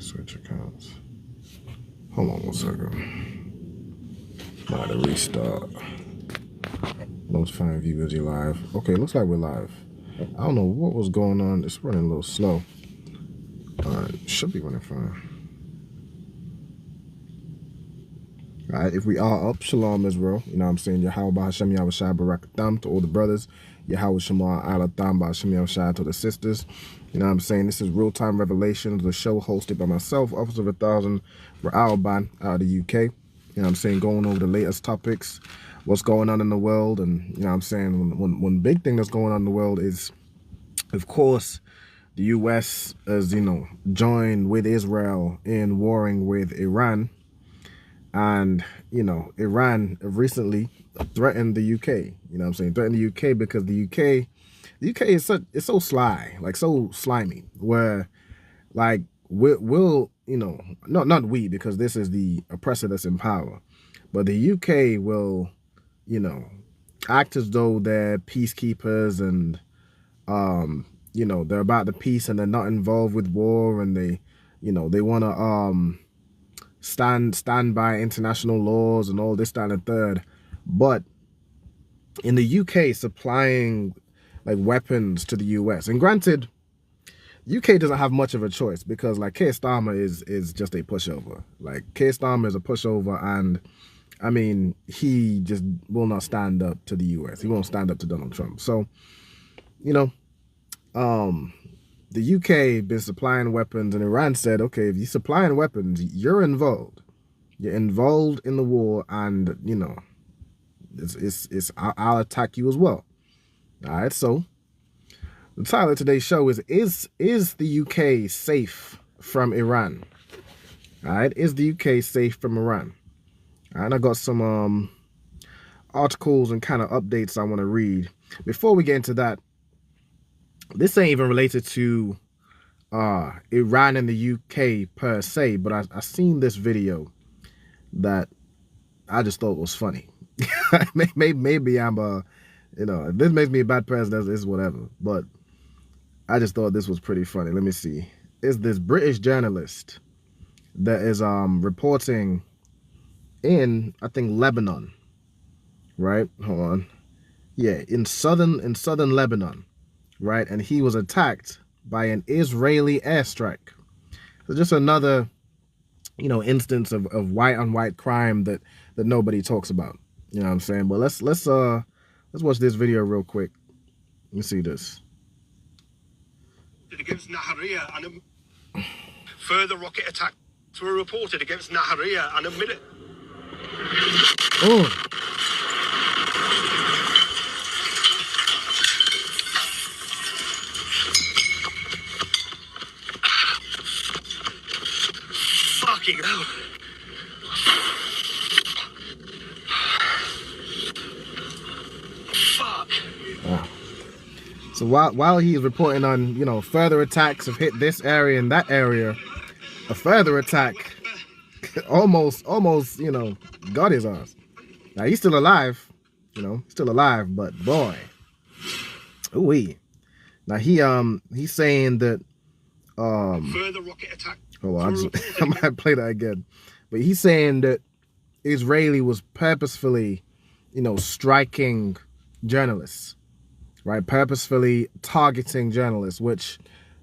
Switch accounts. Hold on 1 second. About to restart. Notifying viewers you're live. Okay, looks like we're live. I don't know what was going on. It's running a little slow. Should be running fine. Alright, if we are up, Shalom Israel. You know what I'm saying? Yahweh Hashem Yahweh Shai Barakatam to all the brothers. Yahweh Shema Alatam Hashem Yahweh Shai to the sisters. You know what I'm saying? This is Real Time Revelations, the show hosted by myself, Officer Raawban out of the UK. You know what I'm saying? Going over the latest topics, what's going on in the world. And, you know what I'm saying? One big thing that's going on in the world is, of course, the US has, you know, joined with Israel in warring with Iran. And, you know, Iran recently threatened the UK. You know what I'm saying? Threatened the UK because the UK is it's so sly, like so slimy, where like we'll you know, not we, because this is the oppressor that's in power, but the UK will, you know, act as though they're peacekeepers and you know, they're about the peace and they're not involved with war, and they, you know, they want to stand by international laws and all this, that, and the third. But in the UK supplying like weapons to the US, and granted, UK doesn't have much of a choice because like Keir Starmer is just a pushover. Like Keir Starmer is a pushover, and I mean, he just will not stand up to the US. He won't stand up to Donald Trump. So, you know, the UK been supplying weapons, and Iran said, okay, if you're supplying weapons, you're involved. You're involved in the war, and, you know, I'll attack you as well. All right, so the title of today's show is the UK safe from Iran? All right, is the UK safe from Iran? All right, I got some articles and kind of updates I want to read. Before we get into that, this ain't even related to Iran and the UK per se, but I seen this video that I just thought was funny. maybe I'm you know, if this makes me a bad person, it's whatever, but I just thought this was pretty funny. Let me see. It's this British journalist that is reporting in, I think, Lebanon, right? Hold on. Yeah, in southern Lebanon, right? And he was attacked by an Israeli airstrike. So just another, you know, instance of white on white crime that nobody talks about. You know what I'm saying? But let's watch this video real quick. Let me see this. Against Nahariya, and further rocket attacks were reported against Nahariya and a minute. Oh. Fucking hell. Fuck. Wow. So while he's reporting on, you know, further attacks have hit this area and that area, a further attack almost, you know, got his ass. Now he's still alive, you know, still alive, but boy, ooh-wee. Now he's saying that further rocket attack. Hold on, I might play that again. But he's saying that Israeli was purposefully, you know, striking journalists, right? Purposefully targeting journalists, which,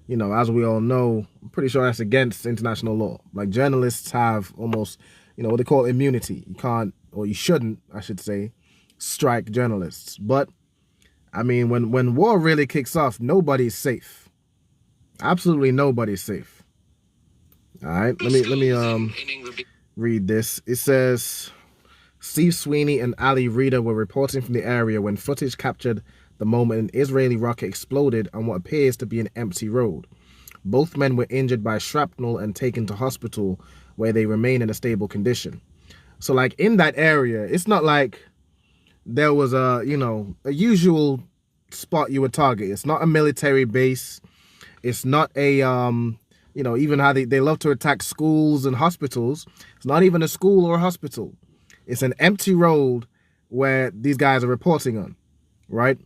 you know, as we all know, I'm pretty sure that's against international law. Like, journalists have almost, you know, what they call immunity. You can't, or you shouldn't, I should say, strike journalists. But, I mean, when war really kicks off, nobody's safe. Absolutely nobody's safe. All right, let me read this. It says, Steve Sweeney and Ali Reeder were reporting from the area when footage captured the moment an Israeli rocket exploded on what appears to be an empty road. Both men were injured by shrapnel and taken to hospital, where they remain in a stable condition. So, like, in that area, it's not like there was a, you know, a usual spot you would target. It's not a military base. It's not a, you know, even how they love to attack schools and hospitals. It's not even a school or a hospital. It's an empty road where these guys are reporting on, right?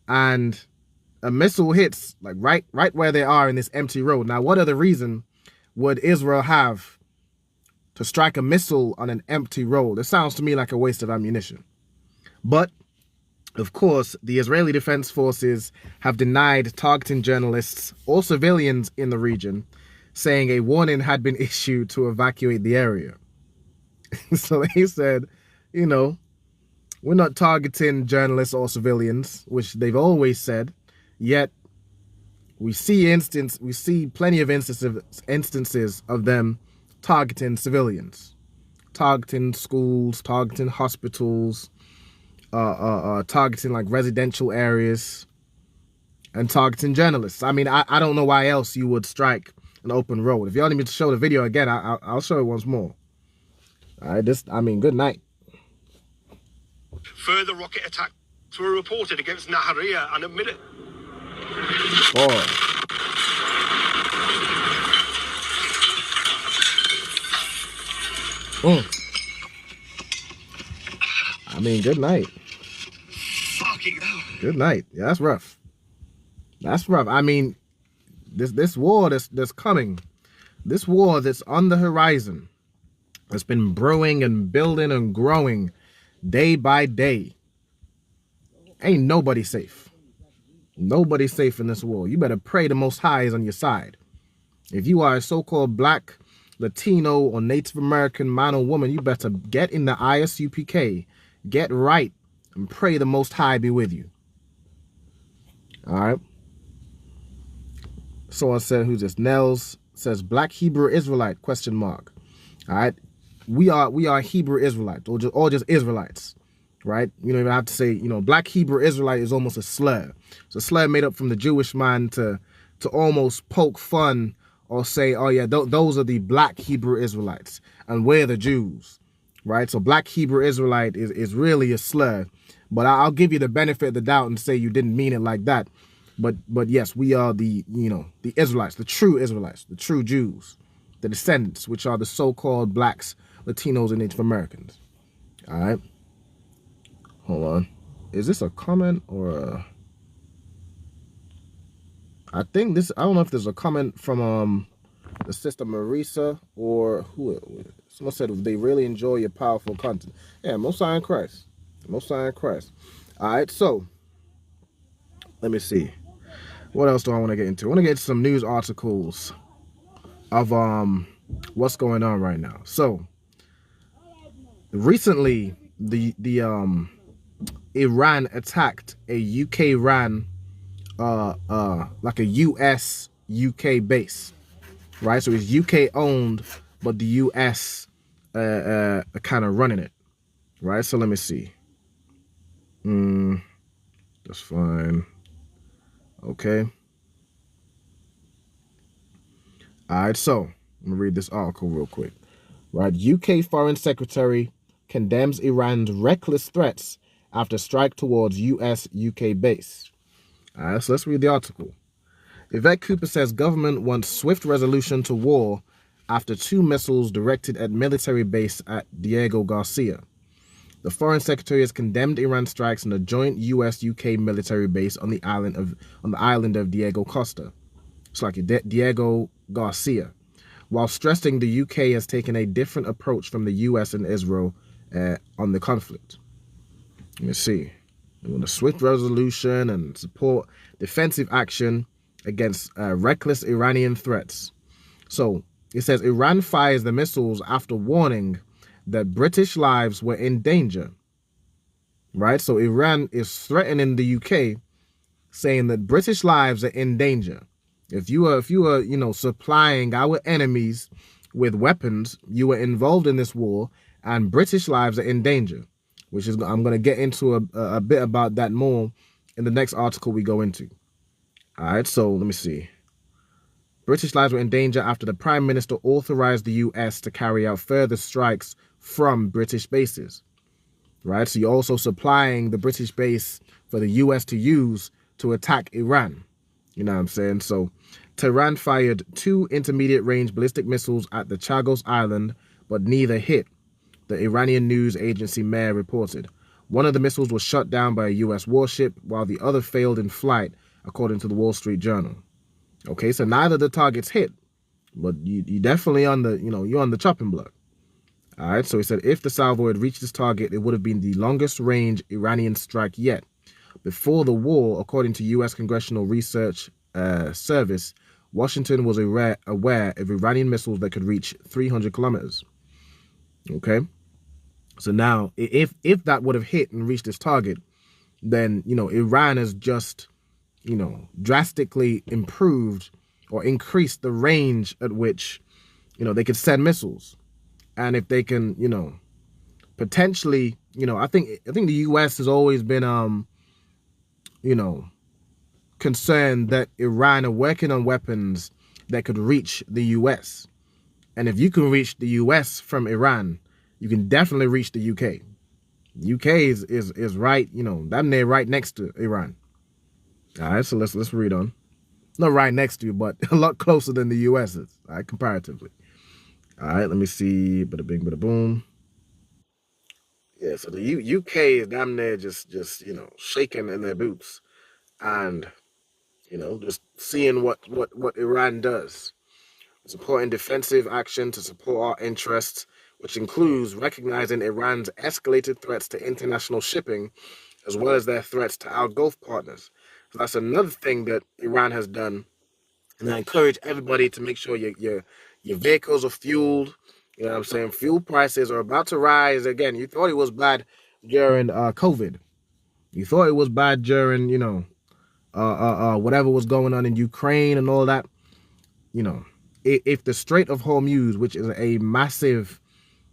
And a missile hits like right where they are in this empty road. Now, what are the reason would Israel have to strike a missile on an empty road? It sounds to me like a waste of ammunition. But, of course, the Israeli Defense Forces have denied targeting journalists or civilians in the region, saying a warning had been issued to evacuate the area. So they said, you know, we're not targeting journalists or civilians, which they've always said, yet we see plenty of instances of them targeting civilians, targeting schools, targeting hospitals, targeting like residential areas, and targeting journalists. I mean, I don't know why else you would strike an open road. If y'all need me to show the video again, I'll show it once more. All right, good night. Further rocket attacks were reported against Nahariya and admitted. Boy. Good night. Fucking hell. Good night. Yeah, that's rough. That's rough. I mean, this war that's coming, this war that's on the horizon, that's been brewing and building and growing day by day. Ain't nobody safe. Nobody's safe in this war. You better pray the Most High is on your side. If you are a so-called black, Latino, or Native American man or woman, you better get in the I.S.U.P.K. Get right and pray the Most High be with you. All right. Someone said, who's this? Nels says, Black Hebrew Israelite, question mark. All right. We are Hebrew Israelites, or just Israelites, right? You don't even have to say, Black Hebrew Israelite is almost a slur. It's a slur made up from the Jewish man to almost poke fun or say, oh yeah, those are the Black Hebrew Israelites and we're the Jews, right? So Black Hebrew Israelite is really a slur, but I'll give you the benefit of the doubt and say you didn't mean it like that. But yes, we are the Israelites, the true Israelites, the true Jews, the descendants, which are the so-called blacks, Latinos, and Native Americans. All right. Hold on. Is this a comment or a... I think this... I don't know if there's a comment from the sister Marisa or who... Someone said they really enjoy your powerful content. Yeah, Most High in Christ. Most High in Christ. All right, so... Let me see. What else do I want to get into? I want to get into some news articles of what's going on right now. So recently the Iran attacked a UK-Iran like a US-UK base, right? So it's UK owned, but the US kind of running it, right? So let me see. That's fine. Okay. All right, so I'm gonna read this article real quick. Right, UK Foreign Secretary condemns Iran's reckless threats after strike towards US-UK base. All right, so let's read the article. Yvette Cooper says government wants swift resolution to war after 2 missiles directed at military base at Diego Garcia. The Foreign Secretary has condemned Iran strikes on a joint US-UK military base on the island of Diego Costa. It's like Diego Garcia, while stressing the UK has taken a different approach from the US and Israel on the conflict. Let me see. They want a swift resolution and support defensive action against reckless Iranian threats. So it says Iran fires the missiles after warning that British lives were in danger. Right? So Iran is threatening the UK, saying that British lives are in danger. If you are, supplying our enemies with weapons, you were involved in this war, and British lives are in danger, which is, I'm going to get into a bit about that more in the next article we go into. All right, so let me see. British lives were in danger after the Prime Minister authorized the US to carry out further strikes from British bases. Right, so you're also supplying the British base for the US to use to attack Iran. You know what I'm saying? So Tehran fired 2 intermediate-range ballistic missiles at the Chagos Island, but neither hit, the Iranian news agency MER reported. One of the missiles was shot down by a US warship, while the other failed in flight, according to the Wall Street Journal. Okay, so neither of the targets hit, but you definitely on the, you're on the chopping block. All right. So he said if the salvo had reached its target, it would have been the longest range Iranian strike yet. Before the war, according to U.S. Congressional Research Service, Washington was aware of Iranian missiles that could reach 300 kilometers. Okay. So now, if that would have hit and reached its target, then Iran has just drastically improved or increased the range at which they could send missiles. And if they can potentially I think the US has always been you know concerned that Iran are working on weapons that could reach the US. And if you can reach the US from Iran, you can definitely reach the UK. UK is right, damn near right next to Iran. All right, so let's read on. Not right next to you, but a lot closer than the US is, all right, comparatively. All right, let me see. Bada bing, bada boom. Yeah, so the UK is damn near just shaking in their boots and just seeing what Iran does, supporting defensive action to support our interests, which includes recognizing Iran's escalated threats to international shipping, as well as their threats to our Gulf partners. So that's another thing that Iran has done. And I encourage everybody to make sure your vehicles are fueled. You know what I'm saying? Fuel prices are about to rise again. You thought it was bad during COVID. You thought it was bad during, whatever was going on in Ukraine and all that. You know, if the Strait of Hormuz, which is a massive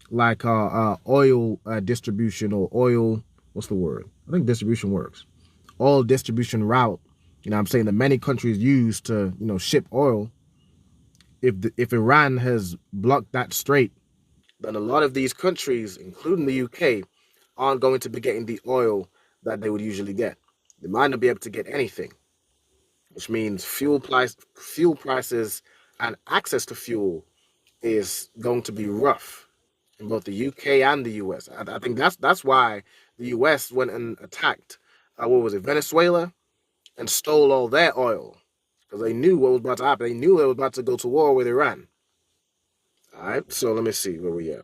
like oil distribution or oil, what's the word? I think distribution works. Oil distribution route. I'm saying that many countries use to ship oil. If Iran has blocked that strait, then a lot of these countries, including the UK, aren't going to be getting the oil that they would usually get. They might not be able to get anything, which means fuel prices and access to fuel is going to be rough in both the UK and the US. I think that's why the US went and attacked what was it, Venezuela, and stole all their oil because they knew what was about to happen. They knew they were about to go to war with Iran. All right, so let me see where we at.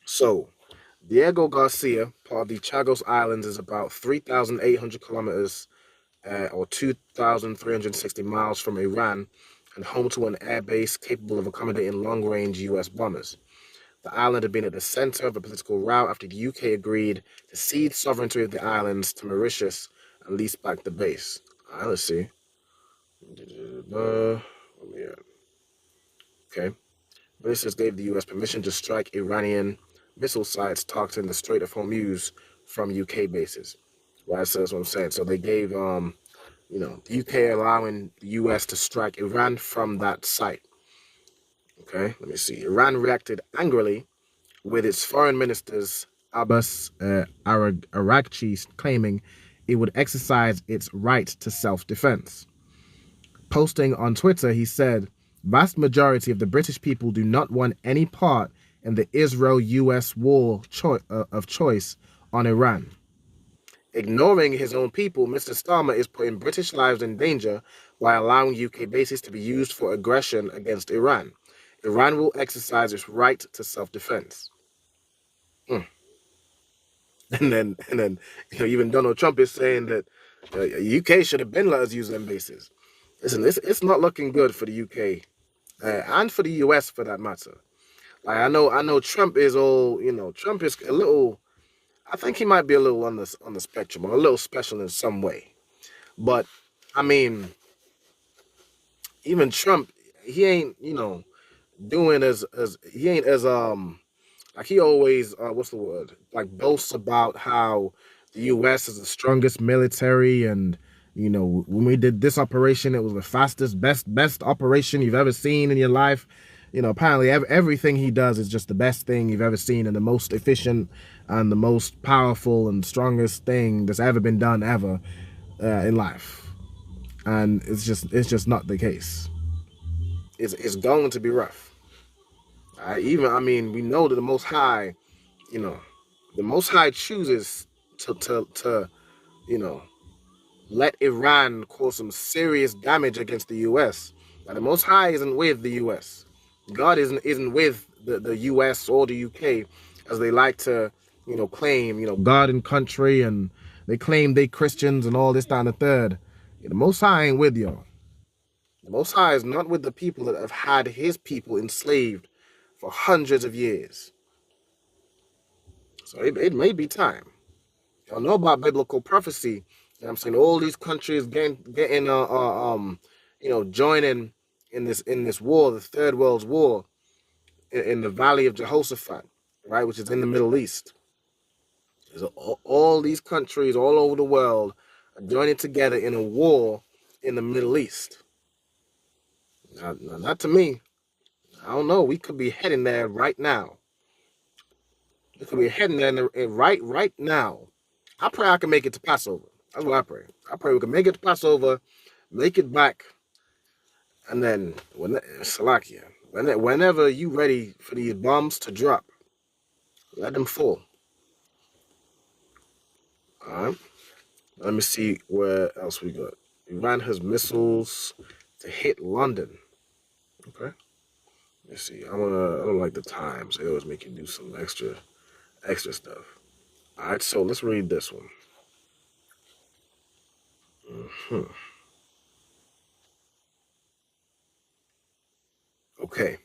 So Diego Garcia, part of the Chagos Islands, is about 3,800 kilometers or 2,360 miles from Iran and home to an air base capable of accommodating long-range U.S. bombers. The island had been at the center of a political rout after the UK agreed to cede sovereignty of the islands to Mauritius and lease back the base. All right, let's see. Okay. Mauritius gave the US permission to strike Iranian missile sites targeting the Strait of Hormuz from UK bases. Right, so that's what I'm saying. So they gave the UK allowing the US to strike Iran from that site. Okay, let me see. Iran reacted angrily with its foreign ministers Abbas Araghchi claiming it would exercise its right to self-defense. Posting on Twitter, he said, "Vast majority of the British people do not want any part in the Israel-US war of choice on Iran." Ignoring his own people, Mr. Starmer is putting British lives in danger while allowing UK bases to be used for aggression against Iran. Iran will exercise its right to self-defense. And then even Donald Trump is saying that UK should have been let us use them bases. Listen, it's not looking good for the UK and for the US for that matter. Like I know Trump is all Trump is a little. I think he might be a little on the spectrum or a little special in some way. But I mean, even Trump, he ain't doing as he ain't as like he always what's the word, like boasts about how the US is the strongest military. And when we did this operation, it was the fastest best operation you've ever seen in your life. Apparently everything he does is just the best thing you've ever seen and the most efficient and the most powerful and strongest thing that's ever been done ever in life. And it's just not the case. It's going to be rough. We know that you know, the Most High chooses to you know let Iran cause some serious damage against the U.S. But the Most High isn't with the U.S. God isn't with the U.S. or the U.K. as they like to, claim, God and country, and they claim they Christians and all this, that, and the third. The Most High ain't with y'all. The Most High is not with the people that have had his people enslaved for hundreds of years. So it may be time. Y'all know about biblical prophecy. I'm saying all these countries getting joining in this war, the Third World War, in the Valley of Jehoshaphat, right, which is in the Middle East. There's all these countries all over the world are joining together in a war in the Middle East. Now, not to me. I don't know. We could be heading there right now. We could be heading there right now. I pray I can make it to Passover. That's what I pray. I pray we can make it to Passover, make it back, and then Salakia, whenever you ready for these bombs to drop, let them fall. All right. Let me see where else we got. Iran has missiles to hit London. Okay. Let's see. I don't like the Times. They always make you do some extra stuff. All right. So let's read this one. Okay.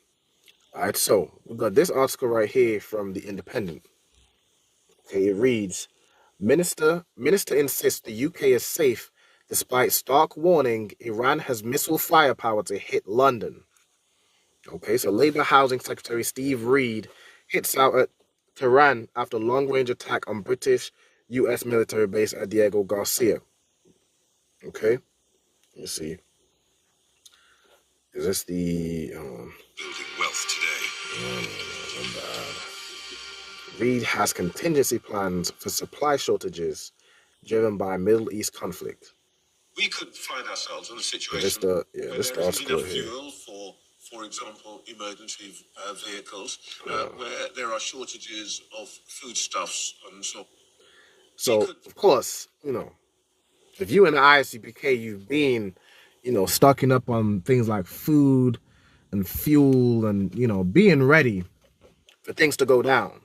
All right. So we got this article right here from the Independent. Okay. It reads: Minister insists the UK is safe despite stark warning Iran has missile firepower to hit London. Okay, so Labour Housing Secretary Steve Reed hits out at Tehran after long-range attack on British U.S. military base at Diego Garcia. Okay, let's see. Is this the Building wealth today. Reed has contingency plans for supply shortages driven by Middle East conflict? We could find ourselves in a This situation the where this there the isn't article enough here. fuel for example, emergency vehicles, where there are shortages of foodstuffs and so. So of course, if you in the I.S.U.P.K, you've been, stocking up on things like food and fuel and, being ready for things to go down.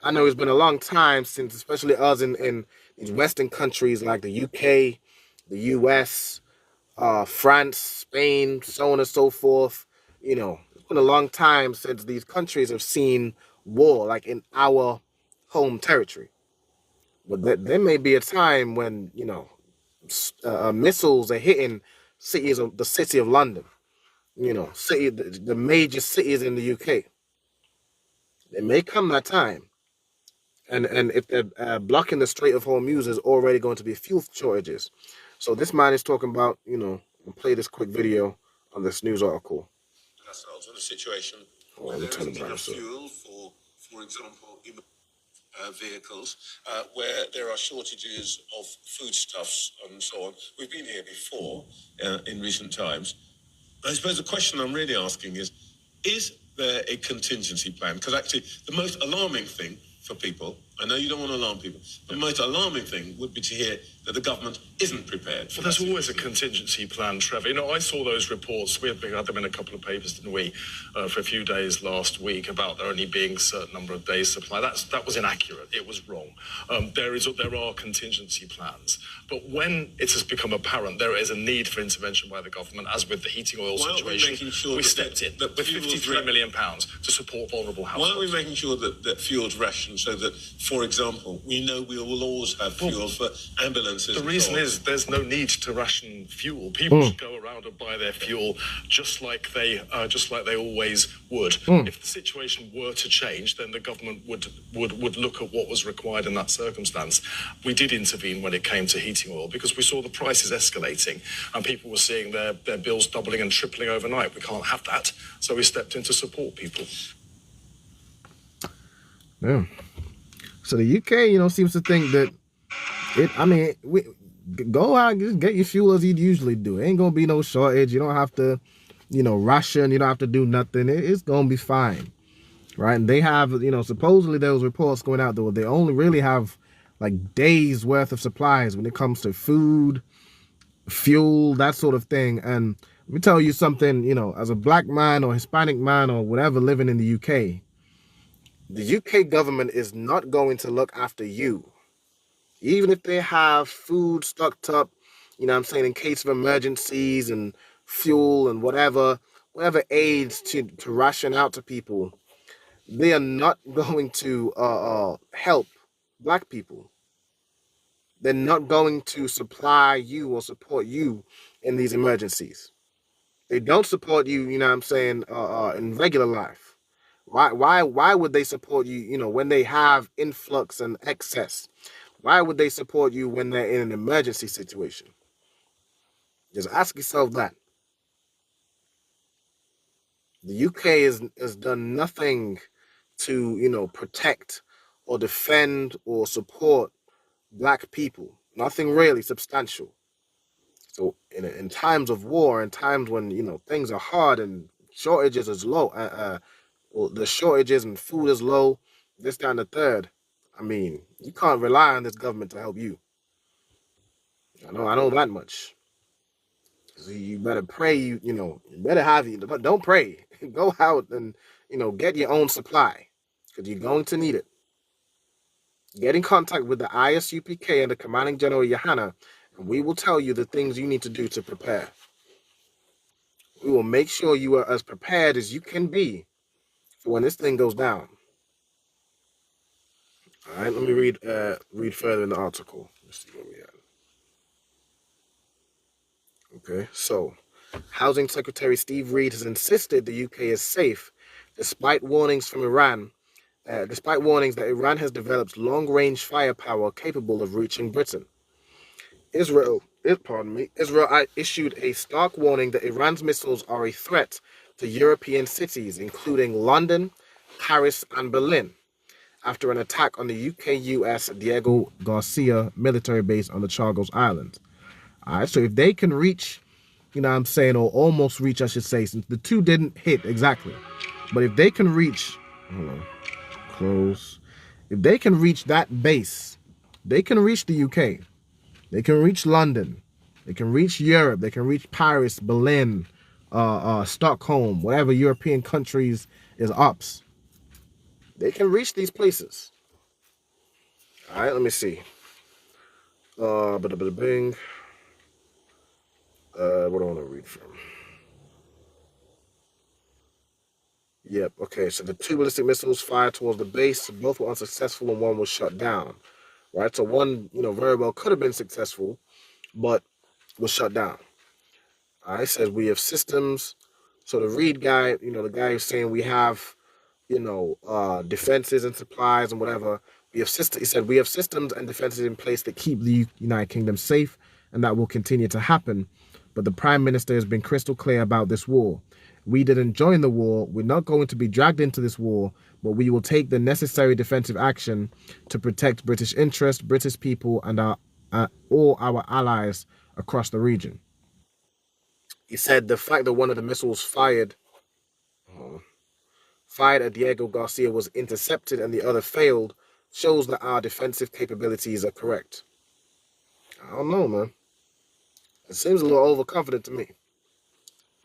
I know it's been a long time since, especially us in these Western countries like the UK, the US, France, Spain, so on and so forth. It's been a long time since these countries have seen war, like in our home territory. But there may be a time when, missiles are hitting the city of London, the major cities in the UK. It may come that time. And if they're blocking the Strait of Hormuz, is already going to be fuel shortages. So this man is talking about, I'll play this quick video on this news article. Ourselves in a situation where there isn't enough fuel for example, vehicles, where there are shortages of foodstuffs and so on. We've been here before in recent times. I suppose the question I'm really asking is there a contingency plan? Because actually, the most alarming thing for people, I know you don't want to alarm people, but the most alarming thing would be to hear that the government isn't prepared. Well, there's always a contingency plan, Trevor. I saw those reports. We had them in a couple of papers, didn't we, for a few days last week about there only being a certain number of days' supply. That was inaccurate. It was wrong. There are contingency plans. But when it has become apparent there is a need for intervention by the government, as with the heating oil situation, we stepped in with £53 million to support vulnerable households. Why are we making sure that fuel's rationed so that, for example, we know we will always have fuel for ambulances? The reason is there's no need to ration fuel. People should go around and buy their fuel just like they always would. If the situation were to change, then the government would look at what was required in that circumstance. We did intervene when it came to heating oil because we saw the prices escalating and people were seeing their bills doubling and tripling overnight. We can't have that, so we stepped in to support people. Yeah. So the UK, seems to think that we go out and just get your fuel as you'd usually do. It ain't gonna be no shortage. You don't have to, ration. You don't have to do nothing. It's gonna be fine, right? And they have, supposedly there was reports going out that they only really have like days worth of supplies when it comes to food, fuel, that sort of thing. And Let me tell you something, as a black man or Hispanic man or whatever living in the UK, the UK government is not going to look after you. Even if they have food stocked up, in case of emergencies and fuel and whatever aids to ration out to people, they are not going to help black people. They're not going to supply you or support you in these emergencies. They don't support you, in regular life. Why would they support you, when they have influx and excess? Why would they support you when they're in an emergency situation? Just ask yourself that. The UK has done nothing to, protect or defend or support black people. Nothing really substantial. So in times of war, in times when things are hard and shortages is low, well, the shortages and food is low, this, that, and the third. I mean, you can't rely on this government to help you. I know that much. So you better pray. You better have you. Don't pray. Go out and get your own supply because you're going to need it. Get in contact with the I.S.U.P.K and the Commanding General Yahanna, and we will tell you the things you need to do to prepare. We will make sure you are as prepared as you can be for when this thing goes down. All right, let me read further in the article. Let's see where we at. Okay, so Housing Secretary Steve Reed has insisted the UK is safe despite warnings from Iran. Despite warnings that Iran has developed long-range firepower capable of reaching Britain. Israel issued a stark warning that Iran's missiles are a threat to European cities, including London, Paris, and Berlin, after an attack on the UK-US Diego Garcia military base on the Chagos Islands. All right, so if they can reach, or almost reach, I should say, since the two didn't hit exactly, but if they can reach, hold on, close, if they can reach that base, they can reach the UK. They can reach London. They can reach Europe. They can reach Paris, Berlin, Stockholm, whatever European countries is ops. They can reach these places. All right, let me see. Bing. What do I want to read from? Yep. Okay. So the two ballistic missiles fired towards the base. Both were unsuccessful, and one was shut down. Right. So one, very well could have been successful, but was shut down. All right. Says we have systems. So the Reed guy, the guy who's saying we have, defenses and supplies and whatever. We have system. He said we have systems and defenses in place that keep the United Kingdom safe, and that will continue to happen. But the Prime Minister has been crystal clear about this war. We didn't join the war. We're not going to be dragged into this war, but we will take the necessary defensive action to protect British interests, British people, and all our allies across the region. He said the fact that one of the missiles fired at Diego Garcia was intercepted and the other failed shows that our defensive capabilities are correct. I don't know, man. It seems a little overconfident to me.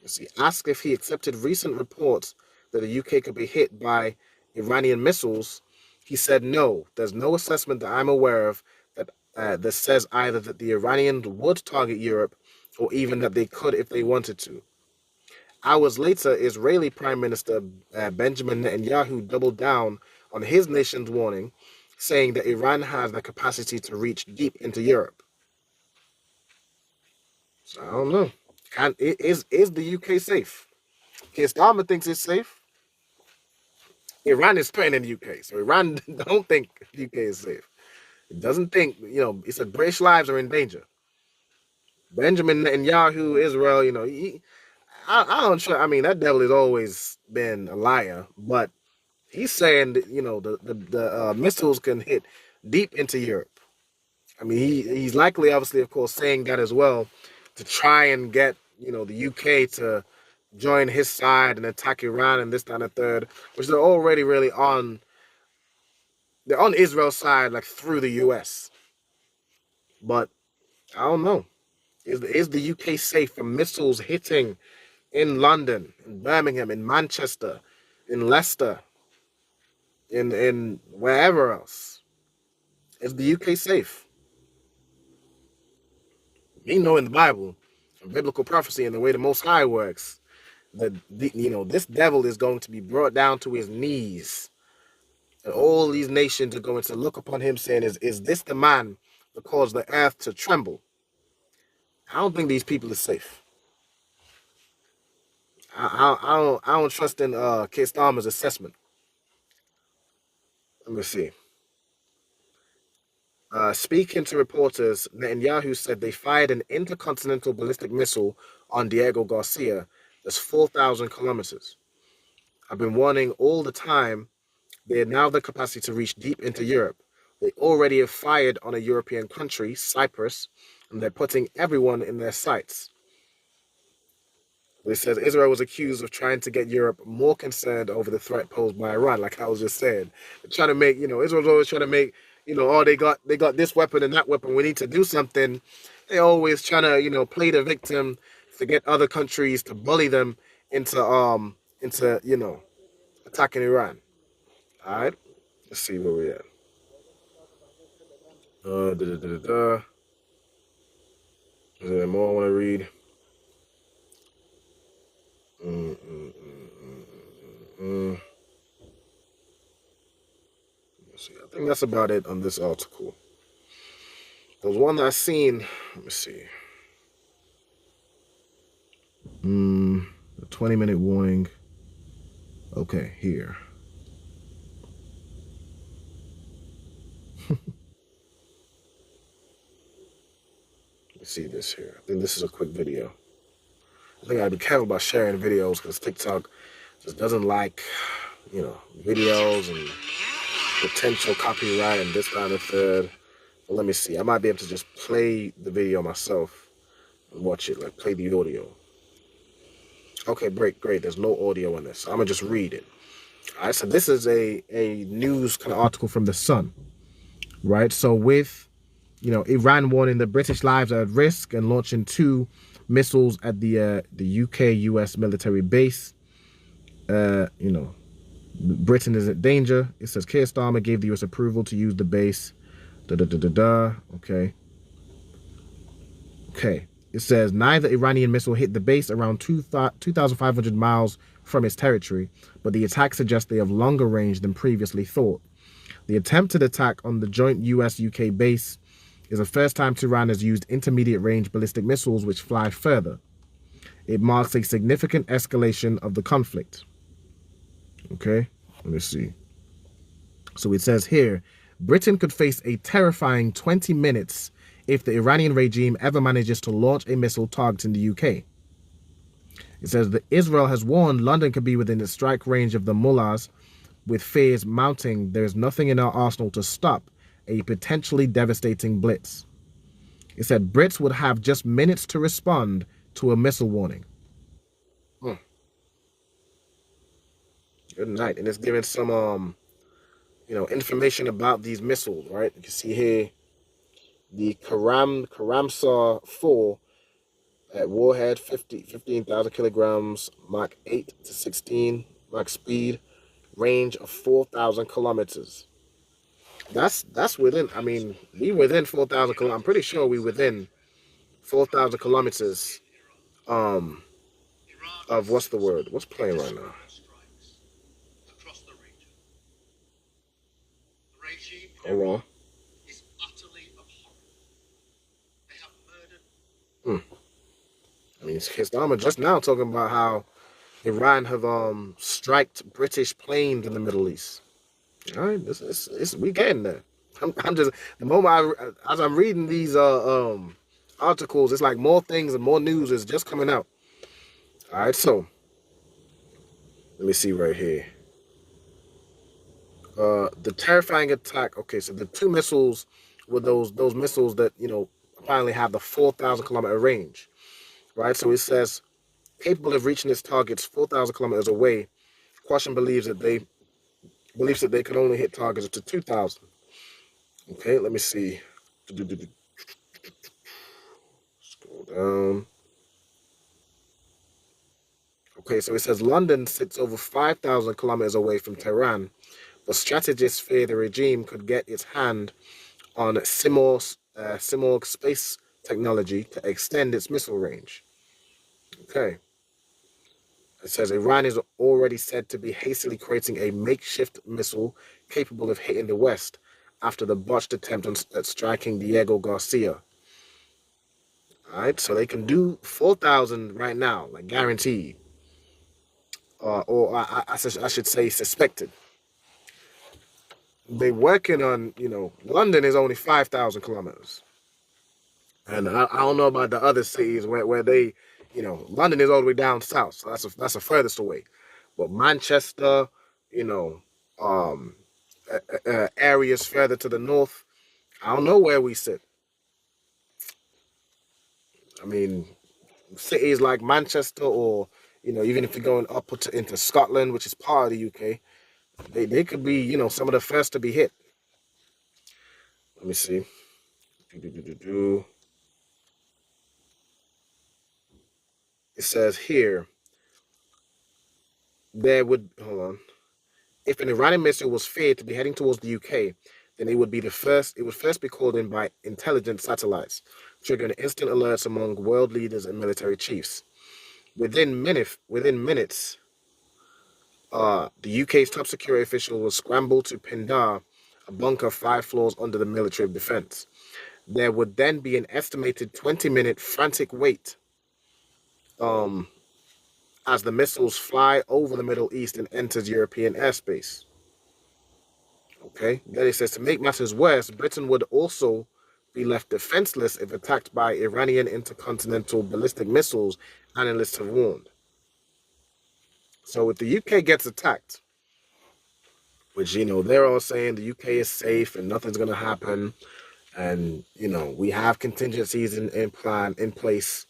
See, asked if he accepted recent reports that the UK could be hit by Iranian missiles, he said no. There's no assessment that I'm aware of that says either that the Iranians would target Europe or even that they could if they wanted to. Hours later, Israeli Prime Minister Benjamin Netanyahu doubled down on his nation's warning, saying that Iran has the capacity to reach deep into Europe. So I don't know. Is the UK safe? Keir Starmer thinks it's safe. Iran is threatening the UK, so Iran don't think the UK is safe. It doesn't think, it's said British lives are in danger. Benjamin Netanyahu, Israel, I don't sure. I mean, that devil has always been a liar, but he's saying that, the missiles can hit deep into Europe. I mean, he's likely, obviously, of course, saying that as well to try and get, the UK to join his side and attack Iran and this, that, and the third, which they're already really on. They're on Israel's side, like through the US. But I don't know. Is the UK safe from missiles hitting in London, in Birmingham, in Manchester, in Leicester, in wherever else? Is the UK safe? We know in the Bible, from biblical prophecy and the way the Most High works, that this devil is going to be brought down to his knees, and all these nations are going to look upon him, saying, "Is this the man that caused the earth to tremble?" I don't think these people are safe. I don't trust in Keir Starmer's assessment. Let me see. Speaking to reporters, Netanyahu said they fired an intercontinental ballistic missile on Diego Garcia that's 4,000 kilometers. I've been warning all the time. They now have the capacity to reach deep into Europe. They already have fired on a European country, Cyprus, and they're putting everyone in their sights. It says Israel was accused of trying to get Europe more concerned over the threat posed by Iran, like I was just saying. They're trying to make, Israel's always trying to make, oh, they got this weapon and that weapon. We need to do something. They always trying to, play the victim to get other countries to bully them into attacking Iran. All right, let's see where we at. Is there more I want to read? Let's see. I think that's about it on this article. There was one that I seen. Let me see. A 20-minute warning. Okay, here. Let's see this here. I think this is a quick video. I think I gotta be careful about sharing videos because TikTok just doesn't like, videos and potential copyright and this, that, and the third. But let me see. I might be able to just play the video myself and watch it, like play the audio. Okay, great. There's no audio in this. So I'm gonna just read it. All right, so this is a news kind of article from The Sun, right? So with, Iran warning that British lives are at risk and launching 2 missiles at the UK-US military base, Britain is at danger. It says Keir Starmer gave the US approval to use the base. Okay. It says neither Iranian missile hit the base around 2,500 miles from its territory, but the attack suggests they have longer range than previously thought. The attempted attack on the joint US-UK base is the first time Tehran has used intermediate-range ballistic missiles which fly further. It marks a significant escalation of the conflict. Okay, let me see. So it says here, Britain could face a terrifying 20 minutes if the Iranian regime ever manages to launch a missile targeting the UK. It says that Israel has warned London could be within the strike range of the mullahs, with fears mounting there is nothing in our arsenal to stop a potentially devastating blitz. It said Brits would have just minutes to respond to a missile warning. Good night. And it's giving some, information about these missiles, right? You can see here the Karamsar 4 at warhead, 15,000 kilograms, Mach 8 to 16, Mach speed, range of 4,000 kilometers. That's within, we within 4,000 kilometers. I'm pretty sure we within 4,000 kilometers of what's the word? What's playing right now? Hold on. Is utterly abhorrent. They have murdered. Starmer just now talking about how Iran have striked British planes in the Middle East. All right, we getting there. I'm just the moment as I'm reading these articles, it's like more things and more news is just coming out. All right, so let me see right here. The terrifying attack. Okay, so the 2 missiles were those missiles that apparently have the 4,000 kilometer range, right? So it says capable of reaching its targets 4,000 kilometers away. Quashim believes that they can only hit targets up to 2,000. Okay, let me see. Scroll down. Okay, so it says London sits over 5,000 kilometers away from Tehran, but strategists fear the regime could get its hand on similar space technology to extend its missile range. Okay. It says Iran is already said to be hastily creating a makeshift missile capable of hitting the West after the botched attempt at striking Diego Garcia. All right, so they can do 4,000 right now, like guaranteed, or I should say suspected. They're working on, London is only 5,000 kilometers. And I don't know about the other cities where they, London is all the way down south, so that's the furthest away. But Manchester, you know, um, areas further to the north, I don't know where we sit. I mean, cities like Manchester, or even if you're going up into Scotland, which is part of the UK, they could be, some of the first to be hit. Let me see. It says here there would hold on. If an Iranian missile was feared to be heading towards the UK, then it would be the first. It would first be called in by intelligence satellites, triggering instant alerts among world leaders and military chiefs. Within minutes, the UK's top security official will scramble to Pindar, a bunker 5 floors under the military defense. There would then be an estimated 20-minute frantic wait um, as the missiles fly over the Middle East and enters European airspace. Okay. Then it says to make matters worse, Britain would also be left defenseless if attacked by Iranian intercontinental ballistic missiles, analysts have warned. So if the UK gets attacked, which they're all saying the UK is safe and nothing's gonna happen, and we have contingencies in place.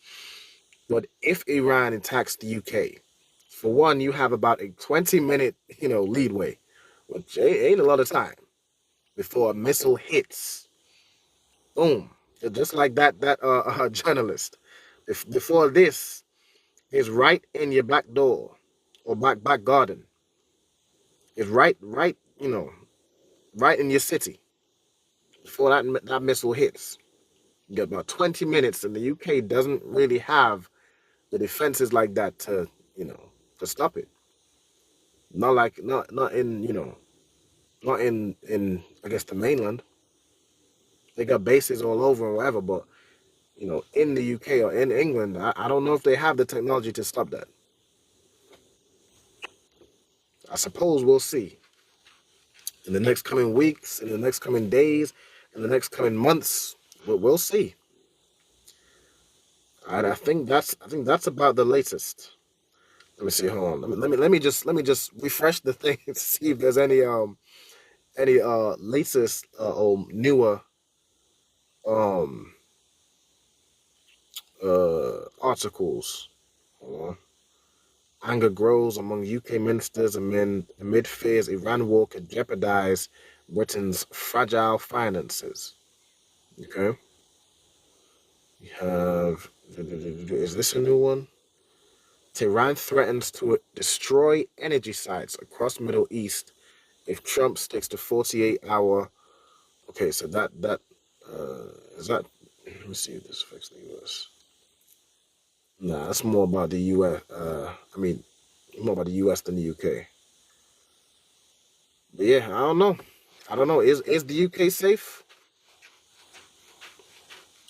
But if Iran attacks the UK, for one, you have about a 20-minute leadway, which ain't a lot of time before a missile hits. Boom. Just like that journalist. Before this is right in your back door or back garden. It's right, right in your city. Before that missile hits. You get about 20 minutes, and the UK doesn't really have the defenses like that to, to stop it. Not in, not in I guess the mainland. They got bases all over or whatever, but in the UK or in England, I don't know if they have the technology to stop that. I suppose we'll see in the next coming weeks, in the next coming days, in the next coming months. We'll see. I think that's about the latest. Let me see. Hold on. Let me just refresh the thing to see if there's any latest or newer um articles. Hold on. Anger grows among UK ministers amid fears Iran war could jeopardize Britain's fragile finances. Okay. We have. Is this a new one? Tehran threatens to destroy energy sites across Middle East if Trump sticks to 48-hour. Okay, so that is that. Let me see if this affects the U.S. Nah, that's more about the U.S. I mean, more about the U.S. than the U.K. But yeah, I don't know. I don't know. Is the UK safe,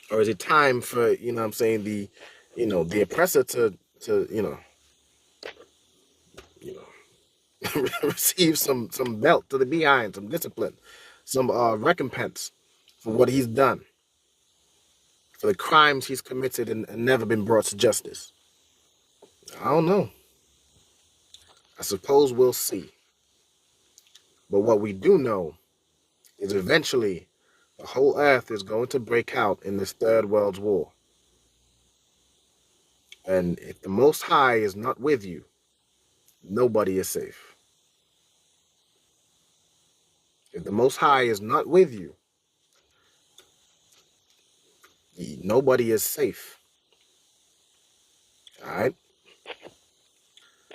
or is it time for what I'm saying, the oppressor to you know receive some belt to the behind, some discipline, some recompense for what he's done, for the crimes he's committed and never been brought to justice. I don't know. I suppose we'll see. But what we do know is eventually the whole earth is going to break out in this third world war. And if the Most High is not with you, nobody is safe. If the Most High is not with you, nobody is safe. All right.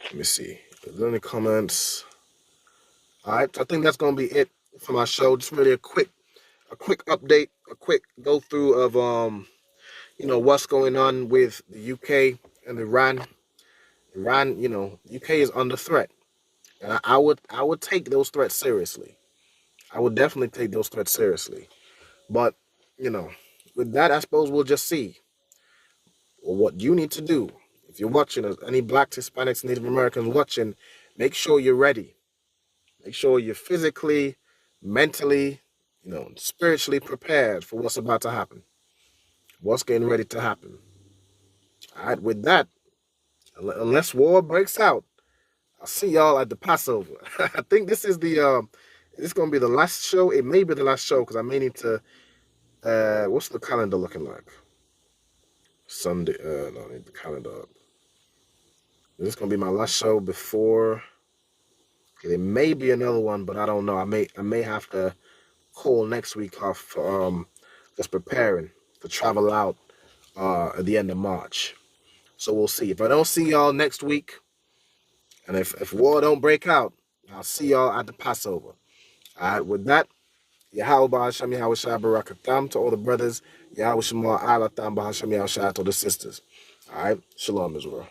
Let me see. Is there any comments? All right. I think that's gonna be it for my show. Just really a quick update, a quick go through of what's going on with the UK and Iran. Iran, UK is under threat, and I would take those threats seriously. I would definitely take those threats seriously. But you know, with that, I suppose we'll just see what you need to do. If you're watching, any Blacks, Hispanics, Native Americans watching, make sure you're ready. Make sure you're physically, mentally, spiritually prepared for what's about to happen. What's getting ready to happen. All right, with that, unless war breaks out, I'll see y'all at the Passover. I think this is gonna be the last show. It may be the last show because I may need to. What's the calendar looking like? Sunday. No, I need the calendar up. This is gonna be my last show before. Okay, there may be another one, but I don't know. I may have to call next week off for just preparing to travel out at the end of March. So we'll see. If I don't see y'all next week, and if war don't break out, I'll see y'all at the Passover. All right, with that, Yahweh Bahasham Yahweh Shai Barakatam to all the brothers, Yahweh Shema Alatam Bahasham Yahweh Shai to the sisters. All right, Shalom, Israel.